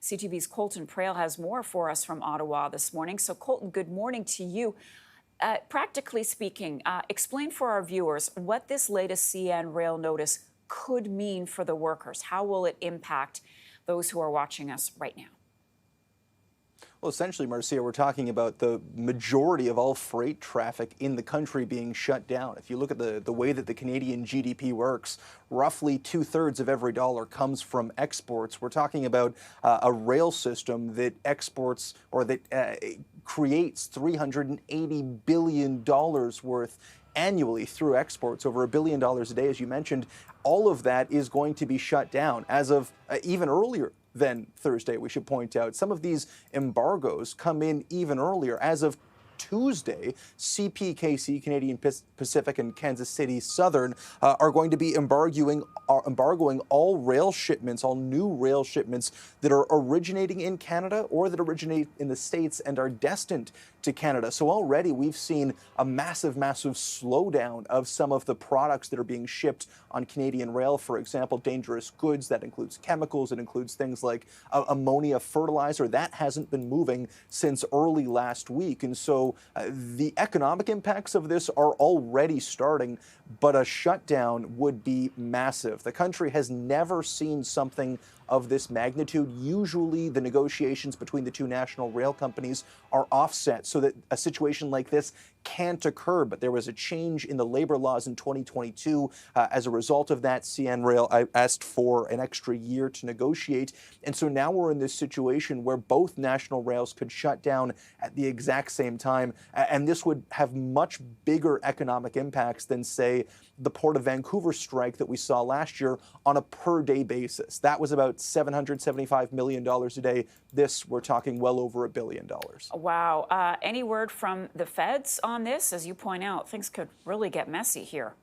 CTV's Colton Praill has more for us from Ottawa this morning. So, Colton, good morning to you. Practically speaking, explain for our viewers what this latest CN Rail notice could mean for the workers. How will it impact those who are watching us right now? Well, essentially, Marcia, we're talking about the majority of all freight traffic in the country being shut down. If you look at the way that the Canadian GDP works, roughly 2/3 of every dollar comes from exports. We're talking about a rail system that exports or that creates $380 billion worth annually through exports, over $1 billion a day, as you mentioned. All of that is going to be shut down as of even earlier than Thursday, we should point out. Some of these embargoes come in even earlier. As of Tuesday, CPKC, Canadian Pacific, and Kansas City Southern are going to be embargoing all rail shipments, all new rail shipments that are originating in Canada or that originate in the States and are destined to Canada. So already we've seen a massive slowdown of some of the products that are being shipped on Canadian rail. For example, dangerous goods, that includes chemicals, it includes things like ammonia fertilizer. That hasn't been moving since early last week. And so the economic impacts of this are already starting, but a shutdown would be massive. The country has never seen something of this magnitude. Usually the negotiations between the two national rail companies are offset so that a situation like this can't occur. But there was a change in the labor laws in 2022. As a result of that, CN Rail asked for an extra year to negotiate. And so now we're in this situation where both national rails could shut down at the exact same time. And this would have much bigger economic impacts than, say, the Port of Vancouver strike that we saw last year on a per-day basis. That was about $775 million a day. This, we're talking well over $1 billion. Wow. Any word from the feds on this? As you point out, things could really get messy here.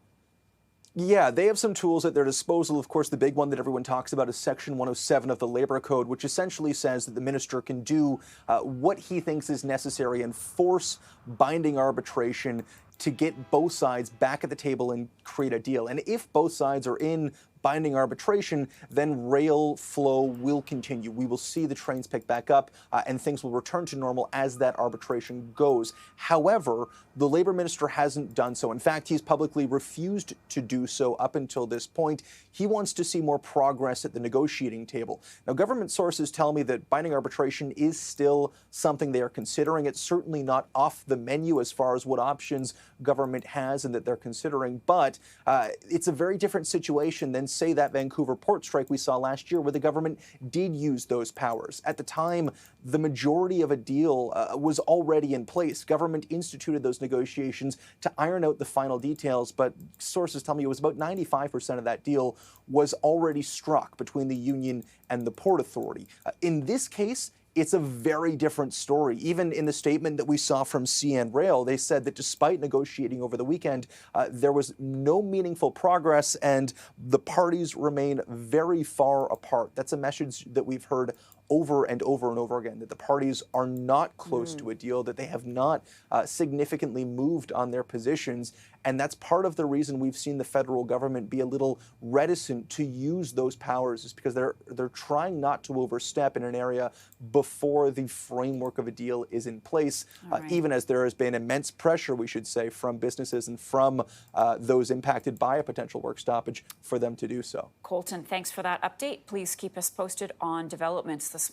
Yeah, they have some tools at their disposal. Of course, the big one that everyone talks about is Section 107 of the Labor Code, which essentially says that the minister can do what he thinks is necessary and force binding arbitration to get both sides back at the table and create a deal. And if both sides are in binding arbitration, then rail flow will continue. We will see the trains pick back up and things will return to normal as that arbitration goes. However, the Labour Minister hasn't done so. In fact, he's publicly refused to do so up until this point. He wants to see more progress at the negotiating table. Now, government sources tell me that binding arbitration is still something they are considering. It's certainly not off the menu as far as what options government has and that they're considering, but it's a very different situation than, say, that Vancouver port strike we saw last year, where the government did use those powers. At the time, the majority of a deal was already in place. Government instituted those negotiations to iron out the final details, but sources tell me it was about 95% of that deal was already struck between the union and the Port Authority. In this case, it's a very different story. Even in the statement that we saw from CN Rail, they said that despite negotiating over the weekend, there was no meaningful progress and the parties remain very far apart. That's a message that we've heard over and over and over again, that the parties are not close to a deal, that they have not significantly moved on their positions. And that's part of the reason we've seen the federal government be a little reticent to use those powers, is because they're trying not to overstep in an area before the framework of a deal is in place, even as there has been immense pressure, we should say, from businesses and from those impacted by a potential work stoppage for them to do so. Colton, thanks for that update. Please keep us posted on developments this morning.